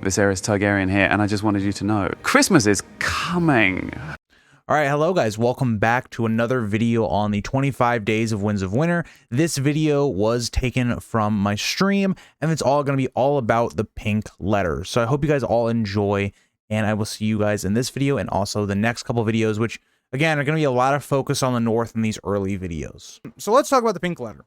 Viserys Targaryen here, and I just wanted you to know, Christmas is coming. All right, hello guys, welcome back to another video on the 25 Days of Winds of Winter. This video was taken from my stream, and it's all going to be all about the pink letter. So I hope you guys all enjoy, and I will see you guys in this video and also the next couple videos, which again are going to be a lot of focus on the North in these early videos. So let's talk about the pink letter.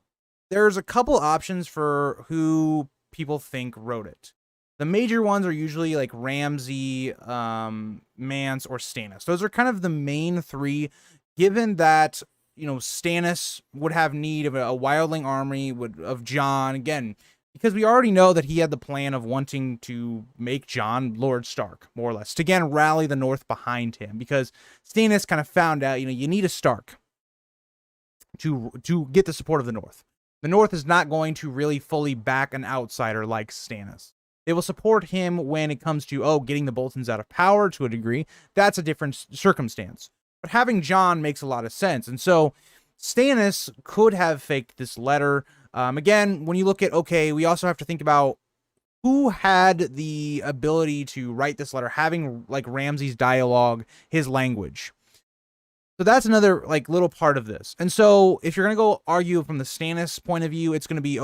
There's a couple options for who people think wrote it. The major ones are usually like Ramsay, Mance, or Stannis. Those are kind of the main three, given that, you know, Stannis would have need of a wildling army of Jon, again, because we already know that he had the plan of wanting to make Jon Lord Stark, more or less, to again rally the North behind him, because Stannis kind of found out, you know, you need a Stark to get the support of the North. The North is not going to really fully back an outsider like Stannis. They will support him when it comes to, getting the Boltons out of power to a degree. That's a different circumstance. But having Jon makes a lot of sense. And so Stannis could have faked this letter. Again, when you look at, we also have to think about who had the ability to write this letter, having like Ramsay's dialogue, his language. So that's another like little part of this. And so if you're going to go argue from the Stannis point of view, it's going to be,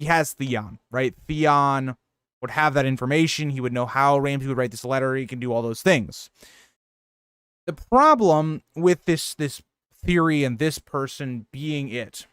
he has Theon, right? Theon would have that information. He would know how Ramsay would write this letter. He can do all those things. The problem with this theory and this person being it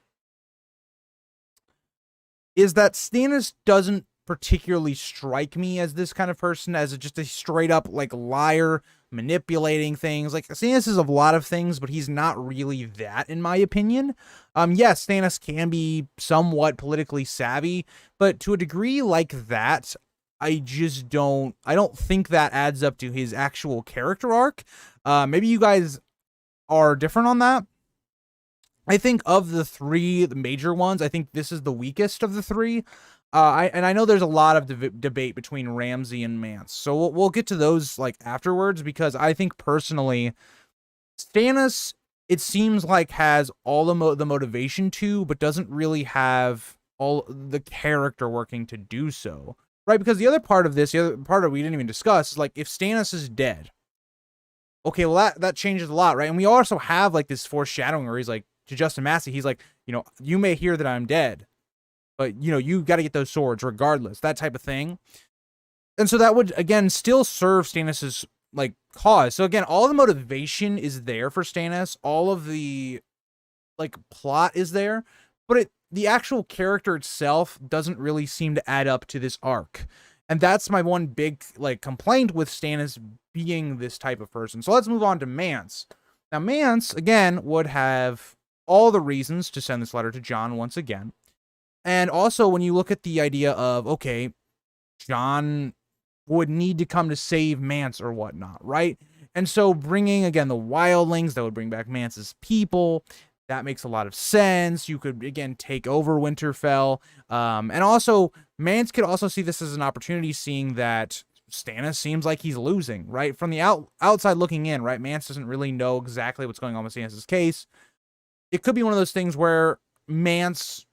is that Stannis doesn't particularly strike me as this kind of person, as just a straight up like liar, manipulating things. Like, Stannis is a lot of things, but he's not really that, in my opinion. Yes, Stannis can be somewhat politically savvy, but to a degree like that, I don't think that adds up to his actual character arc. Maybe you guys are different on that. I think of the major ones, I think this is the weakest of the three. I know there's a lot of debate between Ramsay and Mance, so we'll get to those like afterwards, because I think personally, Stannis, it seems like, has all the motivation to, but doesn't really have all the character working to do so, right? Because the other part of this, we didn't even discuss, is like, if Stannis is dead, well, that changes a lot, right? And we also have like this foreshadowing where he's like, to Justin Massey, he's like, you may hear that I'm dead, but, you got to get those swords regardless, that type of thing. And so that would, again, still serve Stannis's, like, cause. So, again, all the motivation is there for Stannis. All of the, like, plot is there. But the actual character itself doesn't really seem to add up to this arc. And that's my one big, like, complaint with Stannis being this type of person. So let's move on to Mance. Now, Mance, again, would have all the reasons to send this letter to Jon once again. And also, when you look at the idea of, Jon would need to come to save Mance or whatnot, right? And so bringing, again, the wildlings, that would bring back Mance's people. That makes a lot of sense. You could, again, take over Winterfell. And also, Mance could also see this as an opportunity, seeing that Stannis seems like he's losing, right? From the outside looking in, right? Mance doesn't really know exactly what's going on with Stannis' case. It could be one of those things where Mance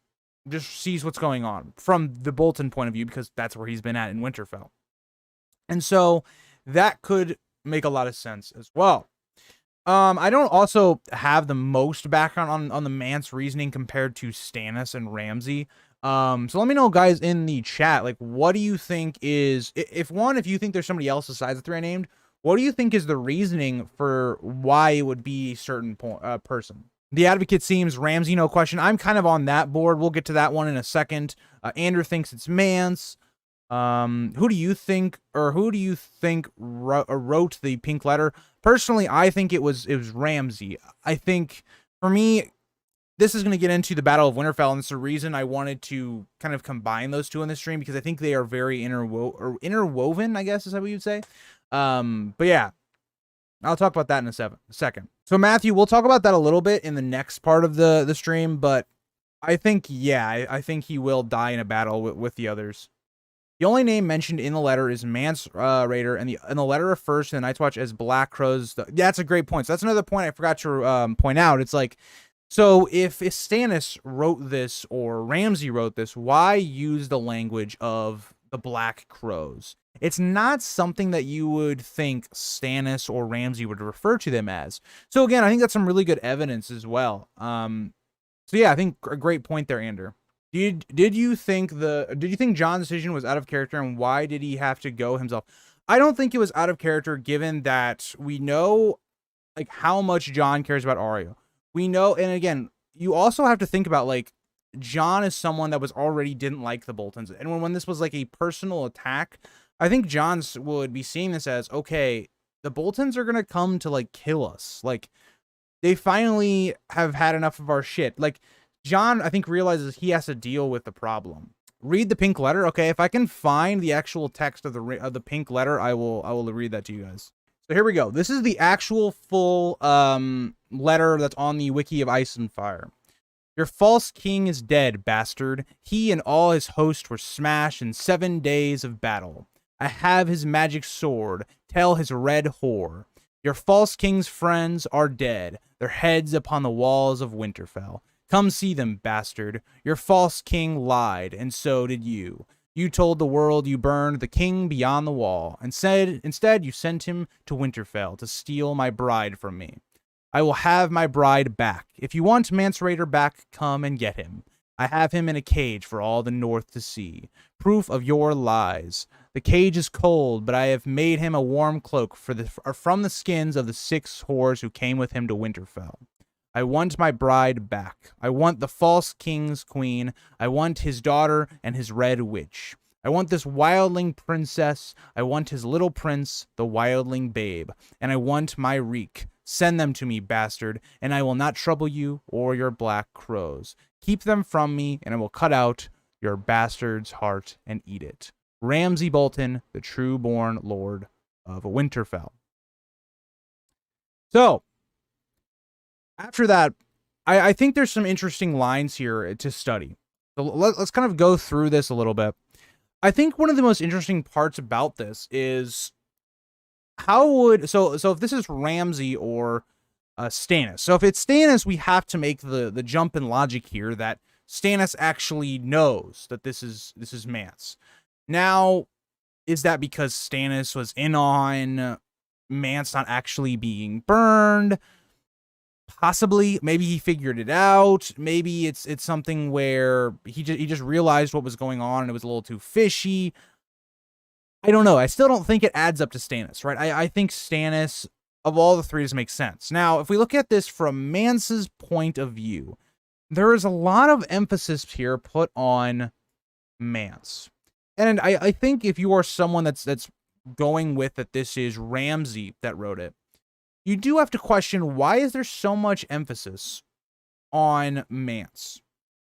just sees what's going on from the Bolton point of view, because that's where he's been at in Winterfell. And so that could make a lot of sense as well. I don't also have the most background on the Mance reasoning compared to Stannis and Ramsay. So let me know, guys, in the chat, like, what do you think is, if you think there's somebody else besides the three I named, what do you think is the reasoning for why it would be a certain person? The Advocate seems Ramsay, no question. I'm kind of on that board. We'll get to that one in a second. Andrew thinks it's Mance. Who do you think wrote the pink letter? Personally, I think it was Ramsay. I think, for me, this is going to get into the Battle of Winterfell, and it's the reason I wanted to kind of combine those two in the stream, because I think they are very interwoven, I guess is how we would say. But yeah, I'll talk about that in a second. So Matthew, we'll talk about that a little bit in the next part of the stream, but I think, I think he will die in a battle with the others. The only name mentioned in the letter is Mance Rayder, and the letter refers to the Night's Watch as Black Crows. That's a great point. So that's another point I forgot to point out. It's like, so if Stannis wrote this or Ramsay wrote this, why use the language of the Black Crows? It's not something that you would think Stannis or Ramsay would refer to them as. So again, I think that's some really good evidence as well. So yeah, I think a great point there, Ander. Did you think Jon's decision was out of character, and why did he have to go himself? I don't think it was out of character, given that we know like how much Jon cares about Arya. We know, and again, you also have to think about like Jon is someone that was already didn't like the Boltons, and when this was like a personal attack, I think Jon would be seeing this as, okay, the Boltons are gonna come to like kill us. Like they finally have had enough of our shit. Like Jon, I think, realizes he has to deal with the problem. Read the pink letter. Okay, if I can find the actual text of the pink letter, I will read that to you guys. So here we go. This is the actual full letter that's on the wiki of Ice and Fire. Your false king is dead, bastard. He and all his host were smashed in 7 days of battle. I have his magic sword. Tell his red whore. Your false king's friends are dead, their heads upon the walls of Winterfell. Come see them, bastard. Your false king lied, and so did you. You told the world you burned the king beyond the wall, and instead you sent him to Winterfell to steal my bride from me. I will have my bride back. If you want Mance Rayder back, come and get him. I have him in a cage for all the north to see. Proof of your lies. The cage is cold, but I have made him a warm cloak from the skins of the 6 whores who came with him to Winterfell. I want my bride back. I want the false king's queen. I want his daughter and his red witch. I want this wildling princess. I want his little prince, the wildling babe. And I want my reek. Send them to me, bastard, and I will not trouble you or your black crows. Keep them from me, and I will cut out your bastard's heart and eat it. Ramsay Bolton, the true-born lord of Winterfell. So, after that, I think there's some interesting lines here to study. So let's kind of go through this a little bit. I think one of the most interesting parts about this is so if this is Ramsay or Stannis. So if it's Stannis, we have to make the jump in logic here that Stannis actually knows that this is Mance. Now, is that because Stannis was in on Mance not actually being burned? Possibly. Maybe he figured it out. Maybe it's something where he just realized what was going on and it was a little too fishy. I don't know. I still don't think it adds up to Stannis, right? I think Stannis, of all the three, does make sense. Now, if we look at this from Mance's point of view, there is a lot of emphasis here put on Mance. And I think if you are someone that's going with that this is Ramsay that wrote it, you do have to question, why is there so much emphasis on Mance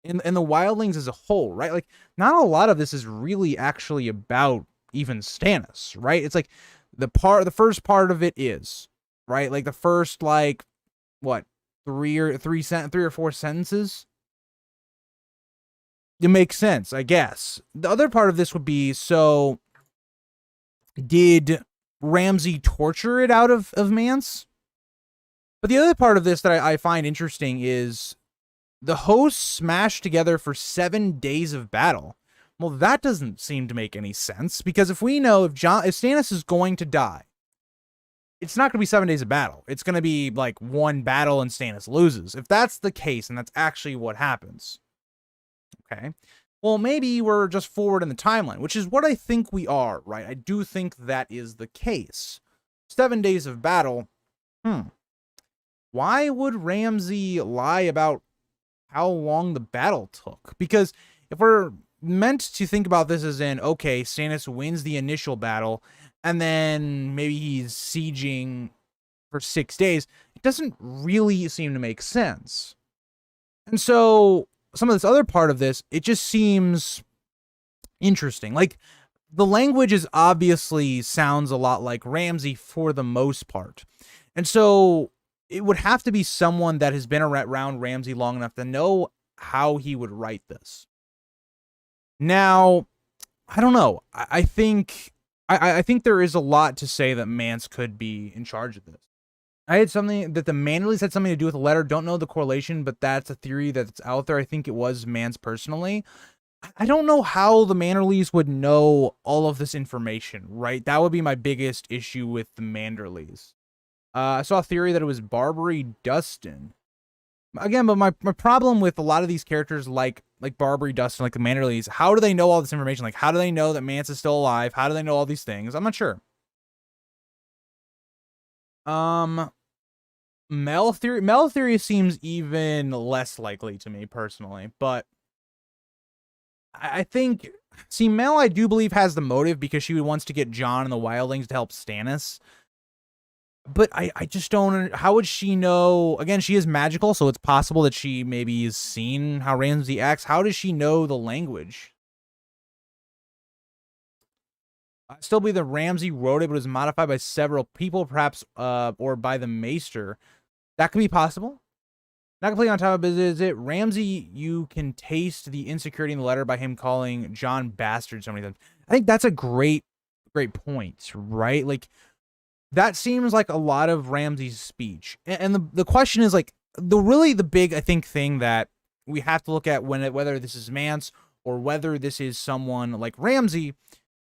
in the wildlings as a whole, right? Like, not a lot of this is really actually about even Stannis, right? It's like the first part of it is, right? Like the first, like, what, three or four sentences? It makes sense, I guess. The other part of this would be, so did Ramsay torture it out of Mance? But the other part of this that I find interesting is the hosts smashed together for 7 days of battle. Well, that doesn't seem to make any sense, because if we know if Stannis is going to die, it's not going to be 7 days of battle. It's going to be like one battle and Stannis loses. If that's the case, and that's actually what happens, okay, well, maybe we're just forward in the timeline, which is what I think we are, right? I do think that is the case. 7 days of battle. Why would Ramsay lie about how long the battle took? Because if we're meant to think about this as in, okay, Stannis wins the initial battle, and then maybe he's sieging for 6 days, it doesn't really seem to make sense. And so some of this other part of this, it just seems interesting. Like, the language is obviously sounds a lot like Ramsay for the most part. And so it would have to be someone that has been around Ramsay long enough to know how he would write this. Now, I don't know. I think there is a lot to say that Mance could be in charge of this. I had something that the Manderleys had something to do with the letter. Don't know the correlation, but that's a theory that's out there. I think it was Mance personally. I don't know how the Manderleys would know all of this information, right? That would be my biggest issue with the Manderleys. I saw a theory that it was Barbary Dustin. Again, but my problem with a lot of these characters like Barbary Dustin, like the Manderleys, how do they know all this information? Like, how do they know that Mance is still alive? How do they know all these things? I'm not sure. Mel theory seems even less likely to me personally, but I think, see, Mel, I do believe, has the motive because she wants to get Jon and the Wildlings to help Stannis. But I just don't. How would she know? Again, she is magical, so it's possible that she maybe has seen how Ramsay acts. How does she know the language? I still believe that Ramsay wrote it, but it was modified by several people, perhaps, or by the Maester. That could be possible. Not completely on top of it, is it? Ramsay, you can taste the insecurity in the letter by him calling Jon bastard so many times. I think that's a great point, right? Like, that seems like a lot of Ramsay's speech. And the question is, like, the big, I think, thing that we have to look at whether this is Mance or whether this is someone like Ramsay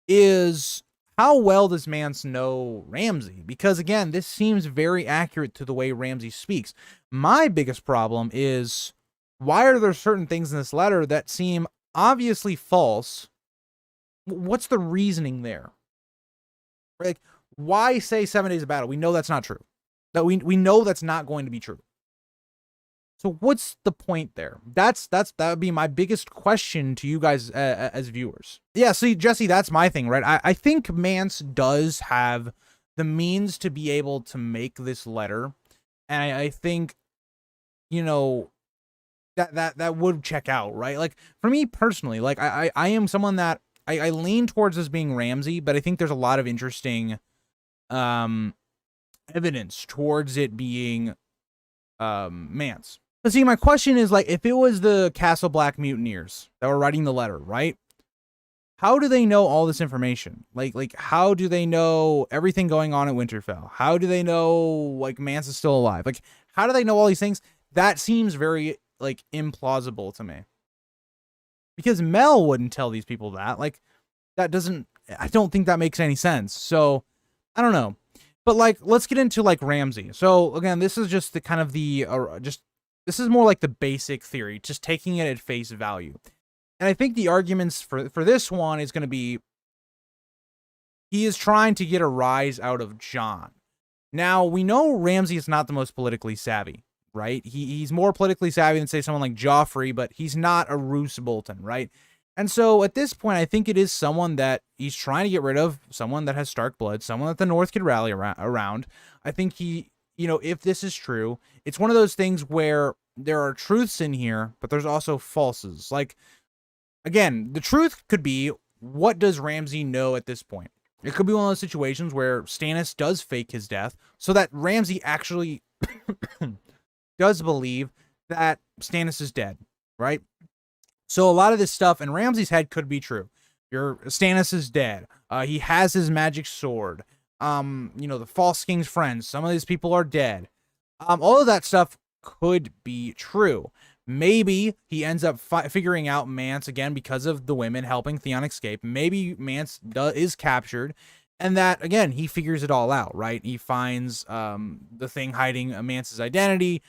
is how well does Mance know Ramsay? Because again, this seems very accurate to the way Ramsay speaks. My biggest problem is, why are there certain things in this letter that seem obviously false? What's the reasoning there? Like, why say 7 days of battle? We know that's not true. That we know that's not going to be true. So what's the point there? That would be my biggest question to you guys as viewers. Yeah, see, Jesse, that's my thing, right? I think Mance does have the means to be able to make this letter, and I think, you know, that would check out, right? Like, for me personally, like, I am someone that I lean towards this being Ramsay, but I think there's a lot of interesting evidence towards it being Mance. But see, my question is, like, if it was the Castle Black mutineers that were writing the letter, right? How do they know all this information? Like how do they know everything going on at Winterfell? How do they know, like, Mance is still alive? Like, how do they know all these things? That seems very, like, implausible to me. Because Mel wouldn't tell these people that. Like, I don't think that makes any sense. So, I don't know. But, like, let's get into, like, Ramsay. So, again, this is just the kind of this is more like the basic theory, just taking it at face value. And I think the arguments for this one is going to be, he is trying to get a rise out of Jon. Now, we know Ramsay is not the most politically savvy, right? He's more politically savvy than, say, someone like Joffrey, but he's not a Roose Bolton, right? And so at this point, I think it is someone that he's trying to get rid of, someone that has Stark blood, someone that the North could rally around. I think he, you know, if this is true, it's one of those things where there are truths in here, but there's also falses. Like, again, the truth could be, what does Ramsay know at this point? It could be one of those situations where Stannis does fake his death so that Ramsay actually does believe that Stannis is dead, right? So a lot of this stuff in Ramsay's head could be true. Stannis is dead. He has his magic sword. You know, the False King's friends, some of these people are dead. All of that stuff could be true. Maybe he ends up figuring out Mance again because of the women helping Theon escape. Maybe Mance is captured, and that, again, he figures it all out, right? He finds the thing hiding Mance's identity,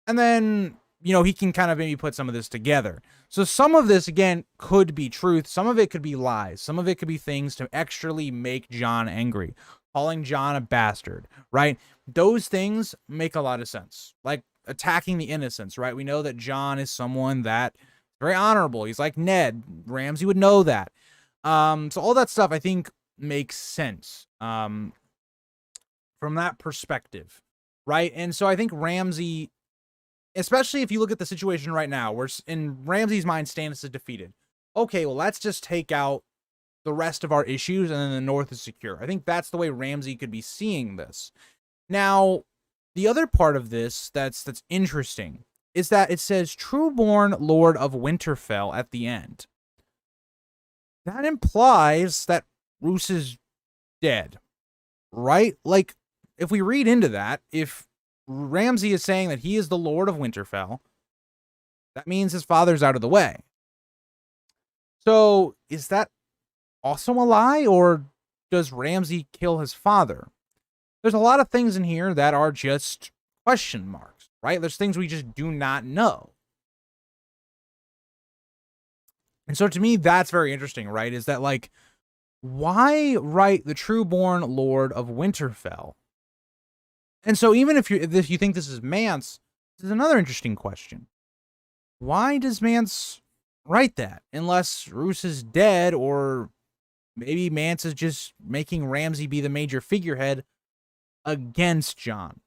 and then, you know, he can kind of maybe put some of this together. So some of this, again, could be truth. Some of it could be lies. Some of it could be things to extrally make Jon angry. Calling Jon a bastard, right? Those things make a lot of sense. Like, attacking the innocents, right? We know that Jon is someone that is very honorable. He's like Ned. Ramsay would know that. So all that stuff, I think, makes sense from that perspective, right? And so I think Ramsay, especially if you look at the situation right now, where in Ramsay's mind, Stannis is defeated. Okay, well, let's just take out the rest of our issues and then the North is secure. I think that's the way Ramsay could be seeing this. Now, the other part of this that's interesting is that it says Trueborn Lord of Winterfell at the end. That implies that Roose is dead, right? Like, if we read into that, if Ramsay is saying that he is the Lord of Winterfell, that means his father's out of the way. So is that also a lie, or does Ramsay kill his father? There's a lot of things in here that are just question marks, right? There's things we just do not know. And so to me, that's very interesting, right? Is that like, why write the trueborn Lord of Winterfell? And so even if you think this is Mance, this is another interesting question. Why does Mance write that? Unless Roose is dead, or maybe Mance is just making Ramsay be the major figurehead against Jon.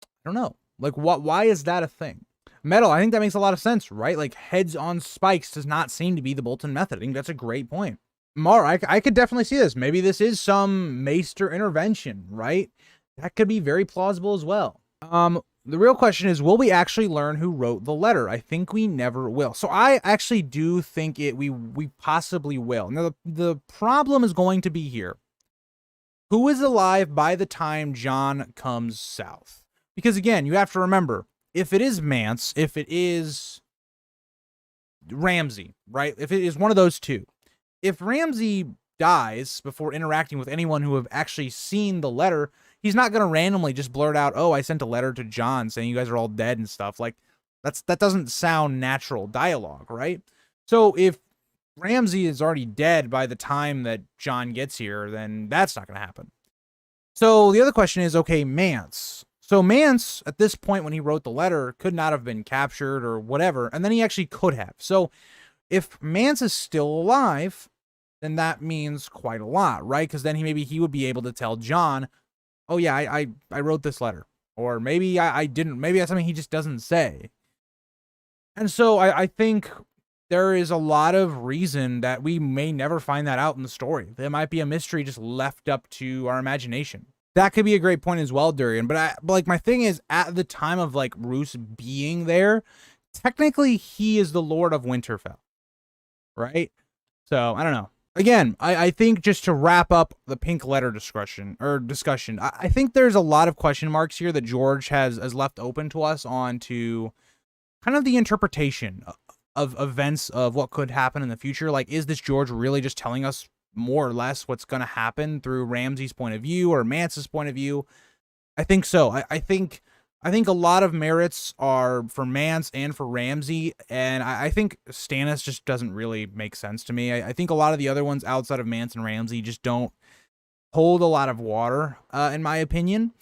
I don't know. Like, why is that a thing? Metal, I think that makes a lot of sense, right? Like, heads on spikes does not seem to be the Bolton method. I think that's a great point. Mar, I could definitely see this. Maybe this is some Maester intervention, right? That could be very plausible as well. The real question is, will we actually learn who wrote the letter? I think we never will. So I actually do think we possibly will. Now, the problem is going to be here. Who is alive by the time Jon comes south? Because again, you have to remember, if it is Mance, if it is Ramsay, right? If it is one of those two, if Ramsay dies before interacting with anyone who have actually seen the letter, he's not going to randomly just blurt out, "Oh, I sent a letter to Jon saying you guys are all dead and stuff." Like, that doesn't sound natural dialogue, right? So if Ramsay is already dead by the time that Jon gets here, then that's not going to happen. So the other question is, okay, Mance. So Mance, at this point when he wrote the letter, could not have been captured or whatever, and then he actually could have. So if Mance is still alive, then that means quite a lot, right? Because then he would be able to tell Jon, "Oh yeah, I wrote this letter," or maybe I didn't. Maybe that's something he just doesn't say. And so I think there is a lot of reason that we may never find that out in the story. There might be a mystery just left up to our imagination. That could be a great point as well, Durian. But like, my thing is, at the time of like Roose being there, technically he is the Lord of Winterfell, right? So I don't know. Again, I think just to wrap up the pink letter discussion, I think there's a lot of question marks here that George has left open to us on to kind of the interpretation of events of what could happen in the future. Like, is this George really just telling us more or less what's going to happen through Ramsay's point of view or Mance's point of view? I think so. I think a lot of merits are for Mance and for Ramsay, and I think Stannis just doesn't really make sense to me. I think a lot of the other ones outside of Mance and Ramsay just don't hold a lot of water, in my opinion.